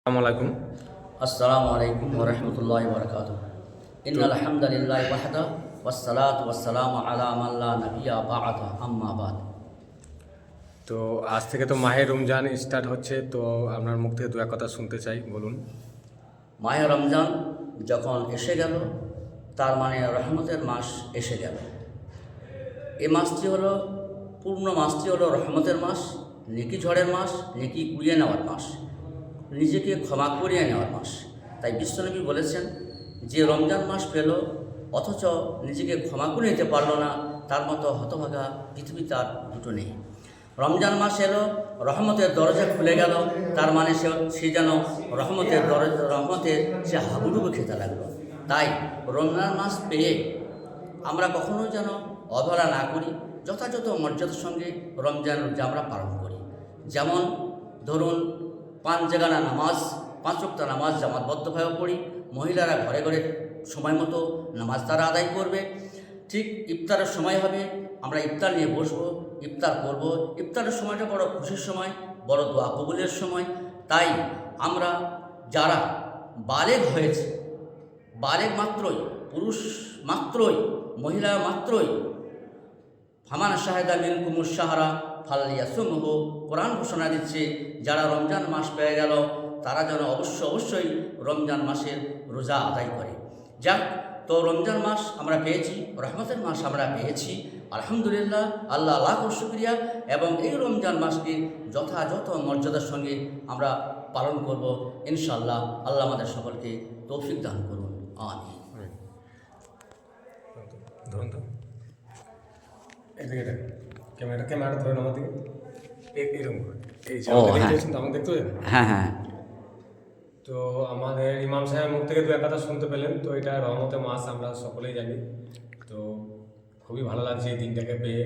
আসসালামু আলাইকুম। আসসালামু আলাইকুম ওয়া রাহমাতুল্লাহি ওয়া বারাকাতুহু। ইন্নাল হামদালিল্লাহি ওয়াহদা ওয়াসসালাতু ওয়াসসালামু আলা মান লা নাবিয়্যা বা'দা আম্মা বা'দ। তো আজ থেকে তো মাহে রমজান স্টার্ট হচ্ছে, তো আপনার মুখ থেকে দু এক কথা শুনতে চাই, বলুন। মাহে রমজান যখন এসে গেল, তার মানে রহমতের মাস এসে গেল। এই মাসটি হলো পূর্ণ মাসটি হলো রহমতের মাস, নেকি ঝড়ের মাস, নেকি কুড়িয়ে নেওয়ার মাস, নিজেকে ক্ষমা করিয়ে নেওয়ার মাস। তাই বিশ্বনবী বলেছেন, যে রমজান মাস পেল অথচ নিজেকে ক্ষমা করে নিতে পারল না, তার মতো হতভাগা পৃথিবীতে আর দুটো নেই। রমজান মাস এলো, রহমতের দরজা খুলে গেল, তার মানে সে যেন রহমতের সে হাবুডুবু খেতে লাগলো। তাই রমজান মাস পেয়ে আমরা কখনো যেন অবহেলা না করি, যথাযথ মর্যাদার সঙ্গে রমজান রোজা আমরা পালন করি। যেমন ধরুন 5 জাগানা নামাজ, 5 ওয়াক্ত নামাজ জামাতবদ্ধভাবে পড়ি। মহিলারা ঘরে ঘরে সময় মতো নামাজ তারা আদায় করবে। ঠিক ইফতারের সময় হবে, আমরা ইফতার নিয়ে বসবো, ইফতার করব। ইফতারের সময়টা বড় খুশির সময়, বড় দোয়া কবুলের সময়। তাই আমরা যারা বালেগ হয়েছে, বালেগ মাত্রই, পুরুষ মাত্রই, মহিলা মাত্রই, ফামান শাহেদা মিনকুমুশ শাহরা ফালিয়াসুমহু, কোরআন ঘোষণা দিচ্ছে যারা রমজান মাস পেয়ে গেল তারা যেন অবশ্যই রমজান মাসের রোজা আদায় করে। যাক, তো রমজান মাস আমরা পেয়েছি, রহমতের মাস আমরা পেয়েছি, আলহামদুলিল্লাহ, আল্লাহ লাখ শুকরিয়া। এবং এই রমজান মাসকে যথাযথ মর্যাদার সঙ্গে আমরা পালন করব ইনশাআল্লাহ। আল্লাহ আমাদের সকলকে তৌফিক দান করুন, আমিন। ধরুন তো এদিকে ক্যামেরাটা ধরেন আমার দিকে, এরকম করে এই যে দেখতেছেন তো, আমাকে দেখতে পাচ্ছেন? হ্যাঁ হ্যাঁ। তো আমাদের ইমাম সাহেবের মুখ থেকে দু এক কথা শুনতে পেলেন। তো এটা রহমতের মাস, আমরা সকলেই জানি। তো খুবই ভালো লাগছে এই দিনটাকে পেয়ে।